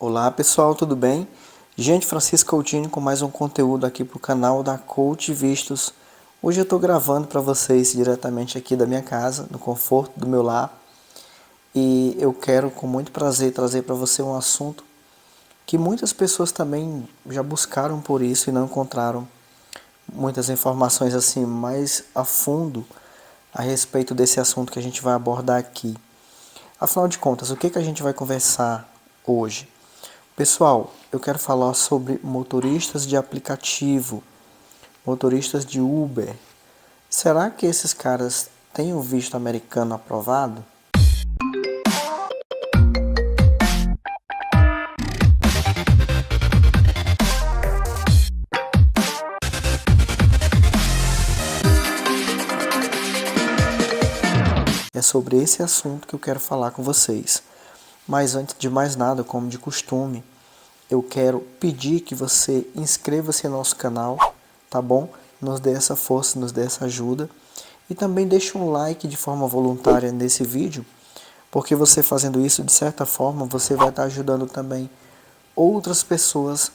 Olá pessoal, tudo bem? Gente, Francisco Coutinho com mais um conteúdo aqui para o canal da Coach Vistos. Hoje eu estou gravando para vocês diretamente aqui da minha casa, no conforto do meu lar. E eu quero com muito prazer trazer para você um assunto que muitas pessoas também já buscaram por isso e não encontraram muitas informações assim mais a fundo a respeito desse assunto que a gente vai abordar aqui. Afinal de contas, o que a gente vai conversar hoje? Pessoal, eu quero falar sobre motoristas de aplicativo, motoristas de Uber. Será que esses caras têm o visto americano aprovado? É sobre esse assunto que eu quero falar com vocês. Mas antes de mais nada, como de costume, eu quero pedir que você inscreva-se no nosso canal, tá bom? Nos dê essa força, nos dê essa ajuda. E também deixe um like de forma voluntária nesse vídeo, porque você fazendo isso, de certa forma, você vai estar ajudando também outras pessoas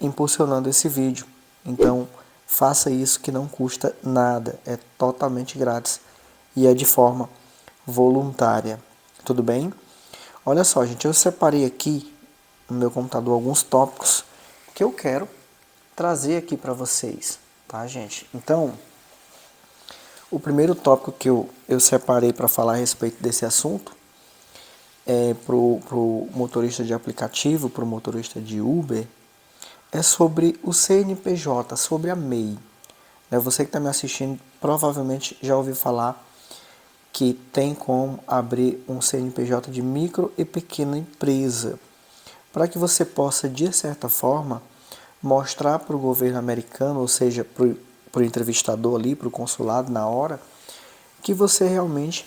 impulsionando esse vídeo. Então, faça isso que não custa nada, é totalmente grátis e é de forma voluntária. Tudo bem? Olha só, gente, eu separei aqui no meu computador alguns tópicos que eu quero trazer aqui para vocês, tá, gente? Então, o primeiro tópico que eu separei para falar a respeito desse assunto pro motorista de aplicativo, pro motorista de Uber, é sobre o CNPJ, sobre a MEI. Você que está me assistindo provavelmente já ouviu falar que tem como abrir um CNPJ de micro e pequena empresa, para que você possa, de certa forma, mostrar para o governo americano, ou seja, para o entrevistador ali, para o consulado na hora, que você realmente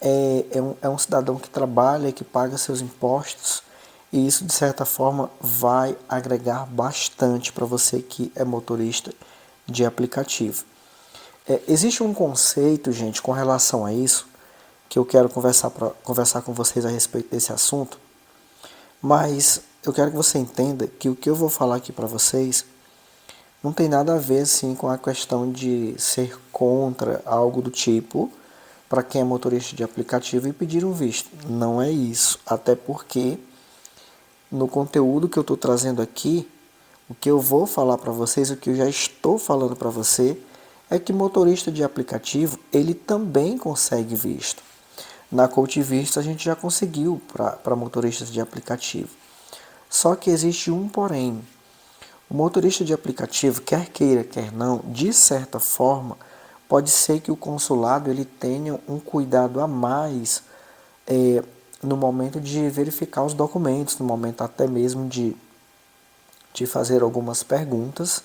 é um cidadão que trabalha, que paga seus impostos, e isso, de certa forma, vai agregar bastante para você que é motorista de aplicativo. Existe um conceito, gente, com relação a isso, que eu quero conversar com vocês a respeito desse assunto, mas eu quero que você entenda que o que eu vou falar aqui para vocês não tem nada a ver assim, com a questão de ser contra algo do tipo para quem é motorista de aplicativo e pedir um visto. Não é isso, até porque no conteúdo que eu estou trazendo aqui, o que eu vou falar para vocês, o que eu já estou falando para você, é que motorista de aplicativo, ele também consegue visto. Na Coach Visto a gente já conseguiu para motoristas de aplicativo. Só que existe um porém. O motorista de aplicativo, quer queira, quer não, de certa forma, pode ser que o consulado ele tenha um cuidado a mais no momento de verificar os documentos, no momento até mesmo de fazer algumas perguntas,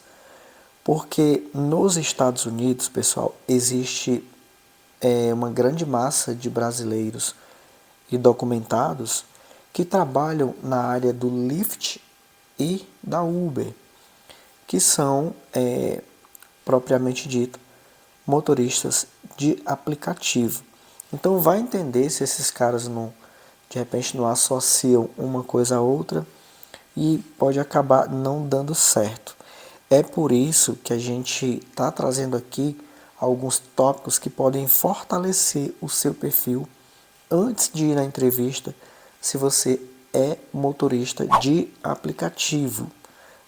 porque nos Estados Unidos, pessoal, existe uma grande massa de brasileiros e documentados que trabalham na área do Lyft e da Uber, que são, propriamente dito, motoristas de aplicativo. Então vai entender se esses caras não, de repente não associam uma coisa a outra e pode acabar não dando certo. É por isso que a gente está trazendo aqui alguns tópicos que podem fortalecer o seu perfil antes de ir na entrevista, se você é motorista de aplicativo.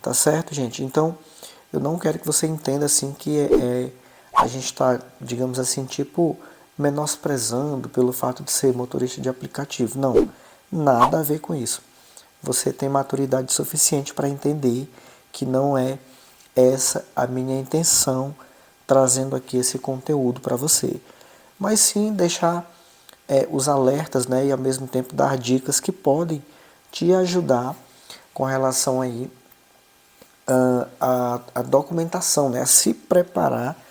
Tá certo, gente? Então, eu não quero que você entenda assim que a gente está, digamos assim, tipo, menosprezando pelo fato de ser motorista de aplicativo. Não, nada a ver com isso. Você tem maturidade suficiente para entender que não é essa a minha intenção trazendo aqui esse conteúdo para você. Mas sim deixar os alertas, né, e ao mesmo tempo dar dicas que podem te ajudar com relação aí a documentação, né, a se preparar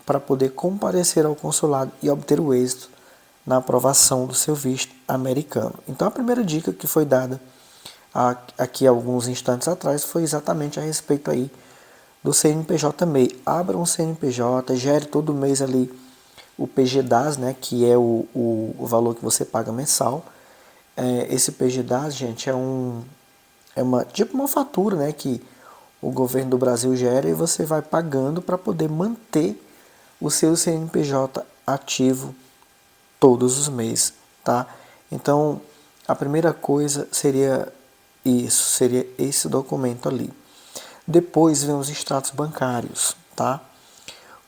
para poder comparecer ao consulado e obter o êxito na aprovação do seu visto americano. Então a primeira dica que foi dada aqui alguns instantes atrás foi exatamente a respeito aí do CNPJ MEI. Abra um CNPJ, gere todo mês ali o PGDAS, né, que é o valor que você paga mensal, esse PGDAS, gente, é uma tipo uma fatura, né, que o governo do Brasil gera e você vai pagando para poder manter o seu CNPJ ativo todos os meses, tá? Então, a primeira coisa seria isso, seria esse documento ali. Depois vem os extratos bancários, tá?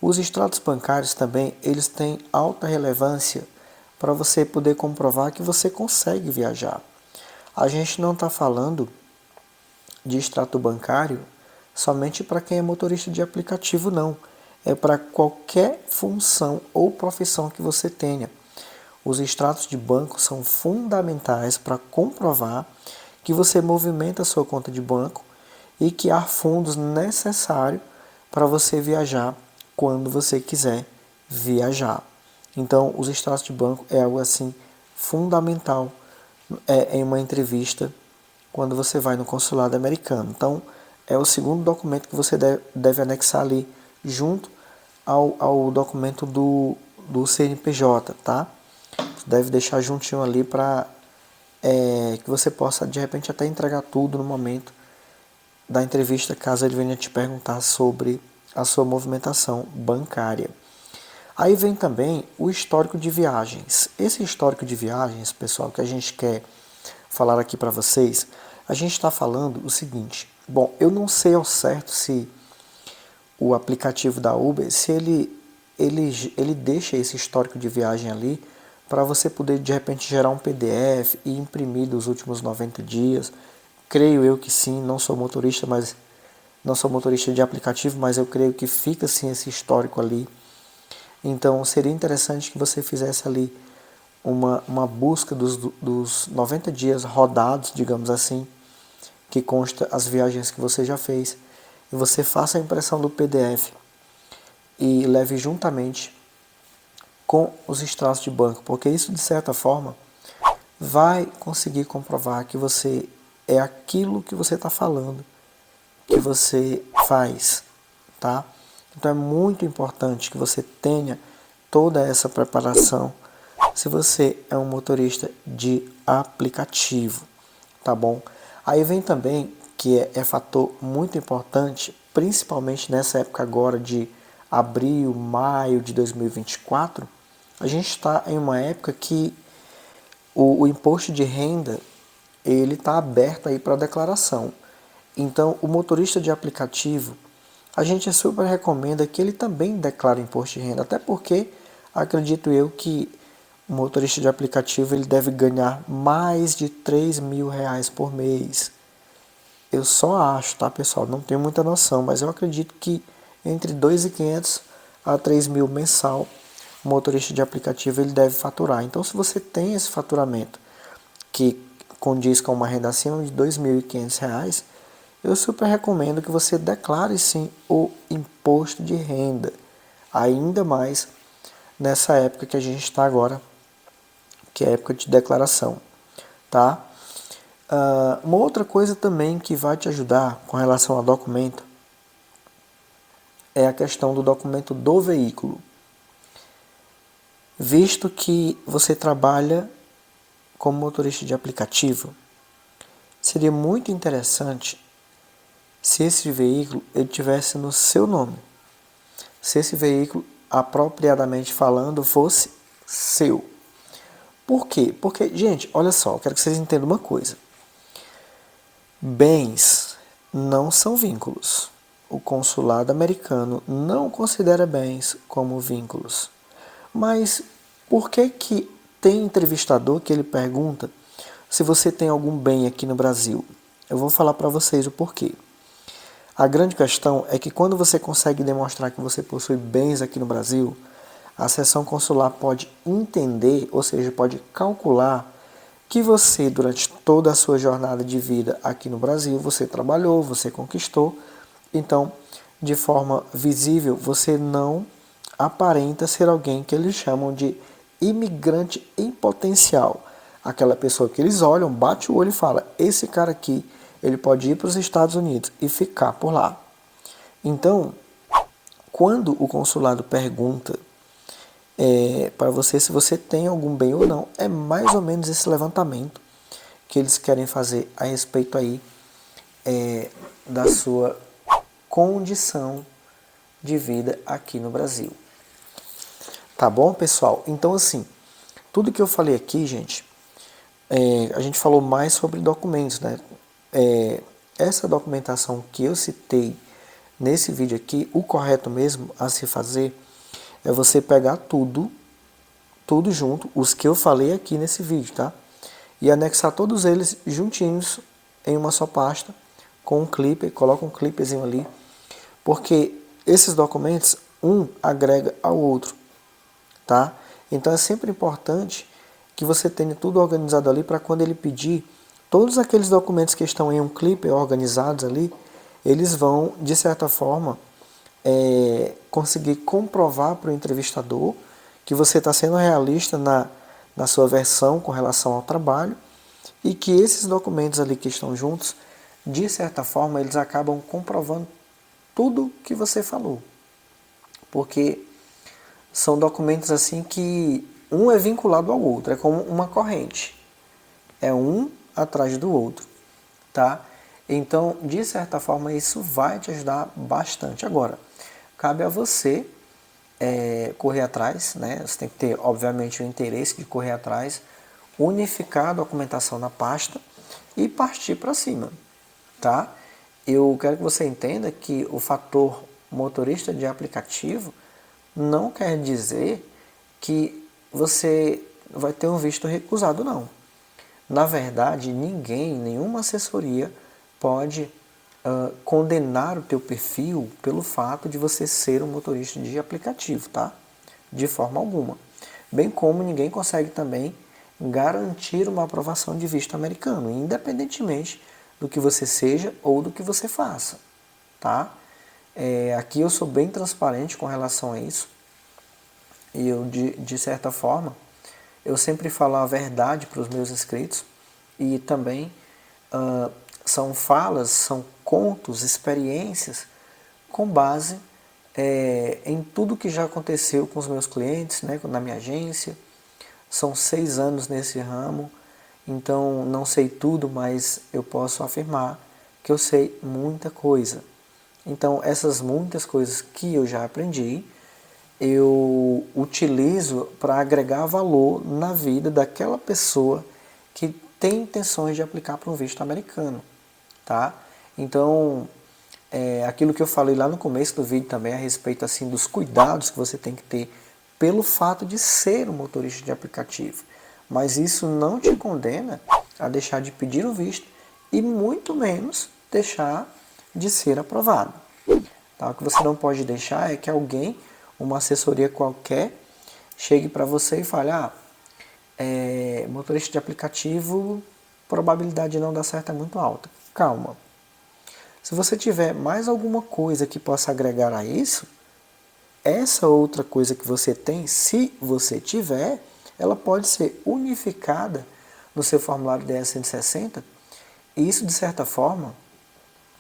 Os extratos bancários também, eles têm alta relevância para você poder comprovar que você consegue viajar. A gente não está falando de extrato bancário somente para quem é motorista de aplicativo, não. É para qualquer função ou profissão que você tenha. Os extratos de banco são fundamentais para comprovar que você movimenta a sua conta de banco e que há fundos necessários para você viajar quando você quiser viajar. Então, os extratos de banco é algo assim fundamental em uma entrevista quando você vai no consulado americano. Então, é o segundo documento que você deve anexar ali junto ao documento do CNPJ, tá? Você deve deixar juntinho ali para que você possa, de repente, até entregar tudo no momento da entrevista, caso ele venha te perguntar sobre a sua movimentação bancária. Aí vem também o histórico de viagens. Esse histórico de viagens, pessoal, que a gente quer falar aqui para vocês, a gente está falando o seguinte. Bom, eu não sei ao certo se o aplicativo da Uber, se ele deixa esse histórico de viagem ali para você poder, de repente, gerar um PDF e imprimir dos últimos 90 dias. Creio eu que sim, não sou motorista, mas não sou motorista de aplicativo, mas eu creio que fica sim esse histórico ali. Então seria interessante que você fizesse ali uma busca dos 90 dias rodados, digamos assim, que consta as viagens que você já fez, e você faça a impressão do PDF e leve juntamente com os extratos de banco, porque isso de certa forma vai conseguir comprovar que você é aquilo que você está falando, que você faz, tá? Então é muito importante que você tenha toda essa preparação se você é um motorista de aplicativo, tá bom? Aí vem também, que é fator muito importante, principalmente nessa época agora de abril, maio de 2024, a gente está em uma época que o imposto de renda ele está aberto aí para declaração. Então, o motorista de aplicativo, a gente super recomenda que ele também declare imposto de renda, até porque acredito eu que o motorista de aplicativo ele deve ganhar mais de R$ 3.000 por mês. Eu só acho, tá, pessoal? Não tenho muita noção, mas eu acredito que entre 2.500 a 3.000 mensal, o motorista de aplicativo ele deve faturar. Então, se você tem esse faturamento que condiz com uma renda acima de R$ 2.500, eu super recomendo que você declare sim o imposto de renda, ainda mais nessa época que a gente está agora, que é a época de declaração, tá? Uma outra coisa também que vai te ajudar com relação ao documento é a questão do documento do veículo. Visto que você trabalha como motorista de aplicativo, seria muito interessante se esse veículo ele tivesse no seu nome. Se esse veículo, apropriadamente falando, fosse seu. Por quê? Porque, gente, olha só, eu quero que vocês entendam uma coisa. Bens não são vínculos. O consulado americano não considera bens como vínculos. Mas por que tem entrevistador que ele pergunta se você tem algum bem aqui no Brasil? Eu vou falar para vocês o porquê. A grande questão é que quando você consegue demonstrar que você possui bens aqui no Brasil, a seção consular pode entender, ou seja, pode calcular que você, durante toda a sua jornada de vida aqui no Brasil, você trabalhou, você conquistou. Então, de forma visível, você não aparenta ser alguém que eles chamam de imigrante em potencial. Aquela pessoa que eles olham, bate o olho e fala, esse cara aqui, ele pode ir para os Estados Unidos e ficar por lá. Então, quando o consulado pergunta para você se você tem algum bem ou não, é mais ou menos esse levantamento que eles querem fazer a respeito aí da sua condição de vida aqui no Brasil. Tá bom, pessoal? Então, assim, tudo que eu falei aqui, gente, a gente falou mais sobre documentos, né? Essa documentação que eu citei nesse vídeo aqui, o correto mesmo a se fazer é você pegar tudo junto, os que eu falei aqui nesse vídeo, tá? E anexar todos eles juntinhos em uma só pasta, com um clipper, coloca um clipperzinho ali, porque esses documentos, um agrega ao outro, tá? Então é sempre importante que você tenha tudo organizado ali para quando ele pedir, todos aqueles documentos que estão em um clipper organizados ali, eles vão, de certa forma, conseguir comprovar para o entrevistador que você está sendo realista na sua versão com relação ao trabalho e que esses documentos ali que estão juntos, de certa forma, eles acabam comprovando tudo que você falou. Porque são documentos assim que um é vinculado ao outro, é como uma corrente. É um atrás do outro, tá? Então, de certa forma, isso vai te ajudar bastante. Agora, cabe a você correr atrás, né? Você tem que ter, obviamente, o interesse de correr atrás, unificar a documentação na pasta e partir para cima, tá? Eu quero que você entenda que o fator motorista de aplicativo não quer dizer que você vai ter um visto recusado, não. Na verdade, nenhuma assessoria pode condenar o teu perfil pelo fato de você ser um motorista de aplicativo, tá? De forma alguma. Bem como ninguém consegue também garantir uma aprovação de visto americano, independentemente do que você seja ou do que você faça, tá? Aqui eu sou bem transparente com relação a isso. E eu, de certa forma, eu sempre falo a verdade para os meus inscritos e também são falas, são contos, experiências com base em tudo que já aconteceu com os meus clientes, né, na minha agência. São 6 anos nesse ramo, então não sei tudo, mas eu posso afirmar que eu sei muita coisa. Então essas muitas coisas que eu já aprendi, eu utilizo para agregar valor na vida daquela pessoa que tem intenções de aplicar para um visto americano, tá? Então, aquilo que eu falei lá no começo do vídeo também a respeito assim dos cuidados que você tem que ter pelo fato de ser um motorista de aplicativo. Mas isso não te condena a deixar de pedir o visto e muito menos deixar de ser aprovado. Tá? O que você não pode deixar é que alguém, uma assessoria qualquer, chegue para você e fale, motorista de aplicativo, probabilidade de não dar certo é muito alta. Calma. Se você tiver mais alguma coisa que possa agregar a isso, essa outra coisa que você tem, se você tiver, ela pode ser unificada no seu formulário DS-160 e isso, de certa forma,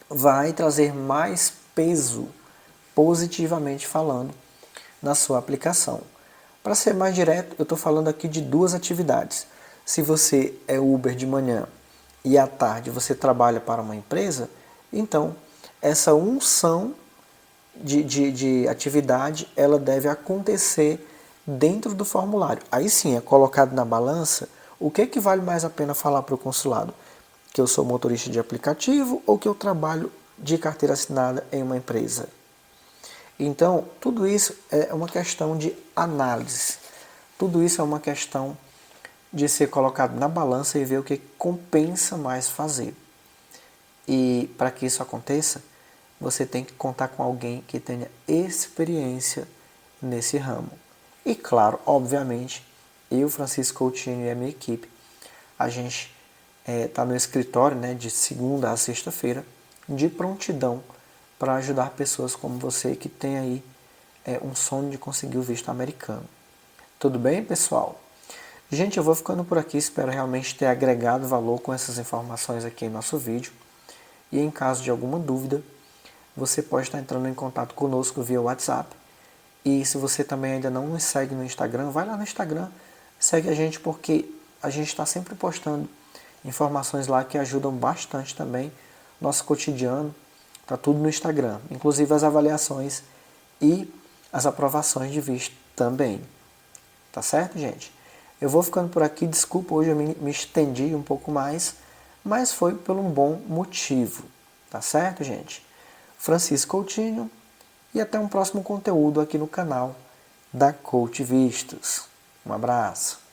vai trazer mais peso, positivamente falando, na sua aplicação. Para ser mais direto, eu estou falando aqui de 2 atividades. Se você é Uber de manhã e à tarde você trabalha para uma empresa, então essa unção de atividade ela deve acontecer dentro do formulário. Aí sim é colocado na balança o que vale mais a pena falar para o consulado. Que eu sou motorista de aplicativo ou que eu trabalho de carteira assinada em uma empresa. Então, tudo isso é uma questão de análise. Tudo isso é uma questão de ser colocado na balança e ver o que compensa mais fazer. E para que isso aconteça, você tem que contar com alguém que tenha experiência nesse ramo. E claro, obviamente, eu, Francisco Coutinho e a minha equipe, a gente está no escritório, né, de segunda a sexta-feira, de prontidão para ajudar pessoas como você que tem aí um sonho de conseguir o visto americano. Tudo bem, pessoal? Gente, eu vou ficando por aqui, espero realmente ter agregado valor com essas informações aqui em nosso vídeo. E em caso de alguma dúvida, você pode estar entrando em contato conosco via WhatsApp. E se você também ainda não nos segue no Instagram, vai lá no Instagram, segue a gente porque a gente está sempre postando informações lá que ajudam bastante também nosso cotidiano. Tá tudo no Instagram, inclusive as avaliações e as aprovações de visto também. Tá certo, gente? Eu vou ficando por aqui, desculpa, hoje eu me estendi um pouco mais, mas foi por um bom motivo. Tá certo, gente? Francisco Coutinho, e até um próximo conteúdo aqui no canal da Coach Vistos. Um abraço.